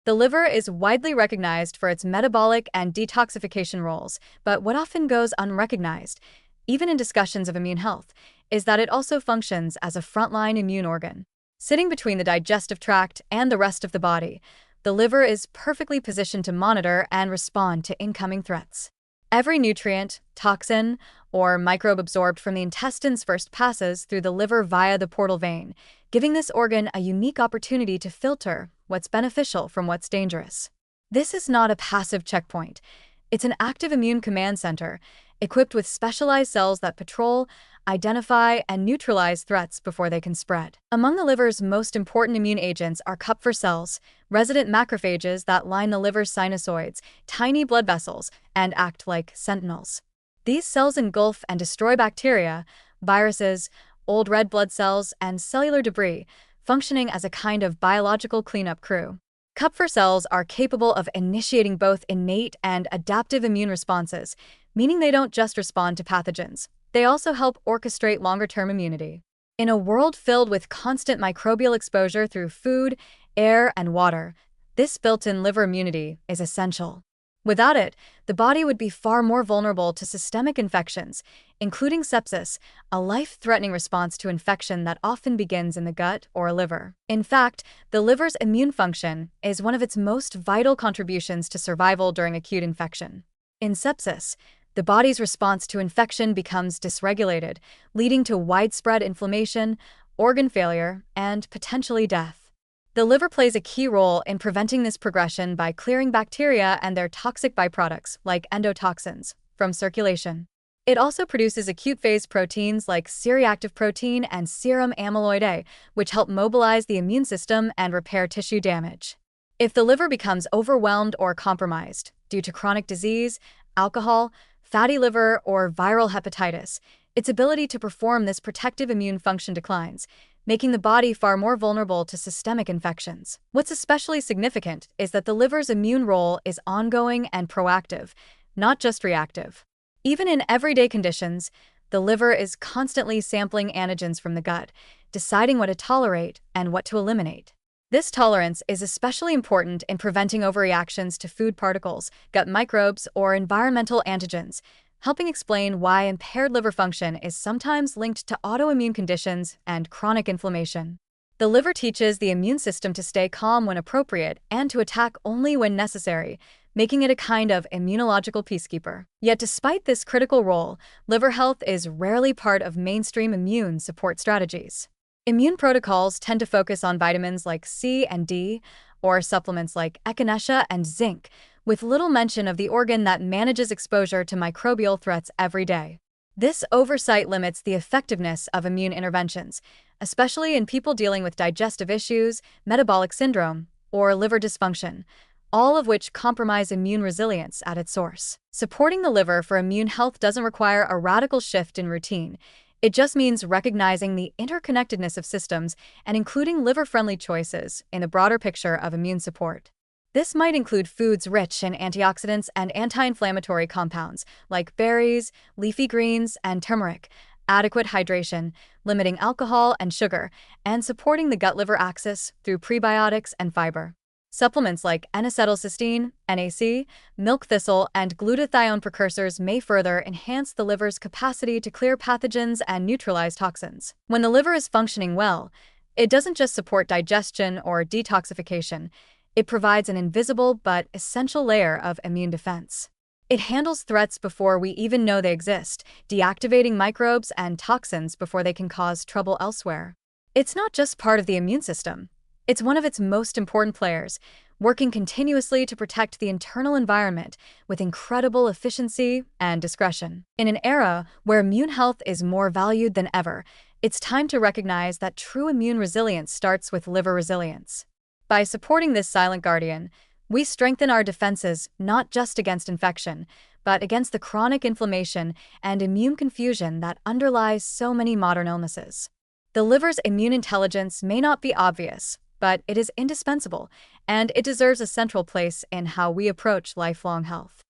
The liver is widely recognized for its metabolic and detoxification roles, but what often goes unrecognized, even in discussions of immune health, is that it also functions as a frontline immune organ. Sitting between the digestive tract and the rest of the body, the liver is perfectly positioned to monitor and respond to incoming threats. Every nutrient, toxin, or microbe absorbed from the intestines first passes through the liver via the portal vein, giving this organ a unique opportunity to filter what's beneficial from what's dangerous. This is not a passive checkpoint. It's an active immune command center, equipped with specialized cells that patrol, identify, and neutralize threats before they can spread. Among the liver's most important immune agents are Kupffer cells, resident macrophages that line the liver's sinusoids, tiny blood vessels, and act like sentinels. These cells engulf and destroy bacteria, viruses, old red blood cells, and cellular debris, functioning as a kind of biological cleanup crew. Kupffer cells are capable of initiating both innate and adaptive immune responses, meaning they don't just respond to pathogens. They also help orchestrate longer-term immunity. In a world filled with constant microbial exposure through food, air, and water, this built-in liver immunity is essential. Without it, the body would be far more vulnerable to systemic infections, including sepsis, a life-threatening response to infection that often begins in the gut or liver. In fact, the liver's immune function is one of its most vital contributions to survival during acute infection. In sepsis, the body's response to infection becomes dysregulated, leading to widespread inflammation, organ failure, and potentially death. The liver plays a key role in preventing this progression by clearing bacteria and their toxic byproducts, like endotoxins, from circulation. It also produces acute-phase proteins like C-reactive protein and serum amyloid A, which help mobilize the immune system and repair tissue damage. If the liver becomes overwhelmed or compromised due to chronic disease, alcohol, fatty liver, or viral hepatitis, its ability to perform this protective immune function declines, making the body far more vulnerable to systemic infections. What's especially significant is that the liver's immune role is ongoing and proactive, not just reactive. Even in everyday conditions, the liver is constantly sampling antigens from the gut, deciding what to tolerate and what to eliminate. This tolerance is especially important in preventing overreactions to food particles, gut microbes, or environmental antigens, helping explain why impaired liver function is sometimes linked to autoimmune conditions and chronic inflammation. The liver teaches the immune system to stay calm when appropriate and to attack only when necessary, making it a kind of immunological peacekeeper. Yet despite this critical role, liver health is rarely part of mainstream immune support strategies. Immune protocols tend to focus on vitamins like C and D, or supplements like echinacea and zinc, with little mention of the organ that manages exposure to microbial threats every day. This oversight limits the effectiveness of immune interventions, especially in people dealing with digestive issues, metabolic syndrome, or liver dysfunction, all of which compromise immune resilience at its source. Supporting the liver for immune health doesn't require a radical shift in routine. It just means recognizing the interconnectedness of systems and including liver-friendly choices in the broader picture of immune support. This might include foods rich in antioxidants and anti-inflammatory compounds like berries, leafy greens, and turmeric, adequate hydration, limiting alcohol and sugar, and supporting the gut-liver axis through prebiotics and fiber. Supplements like N-acetylcysteine, NAC, milk thistle, and glutathione precursors may further enhance the liver's capacity to clear pathogens and neutralize toxins. When the liver is functioning well, it doesn't just support digestion or detoxification. It provides an invisible but essential layer of immune defense. It handles threats before we even know they exist, deactivating microbes and toxins before they can cause trouble elsewhere. It's not just part of the immune system. It's one of its most important players, working continuously to protect the internal environment with incredible efficiency and discretion. In an era where immune health is more valued than ever, it's time to recognize that true immune resilience starts with liver resilience. By supporting this silent guardian, we strengthen our defenses not just against infection, but against the chronic inflammation and immune confusion that underlies so many modern illnesses. The liver's immune intelligence may not be obvious, but it is indispensable, and it deserves a central place in how we approach lifelong health.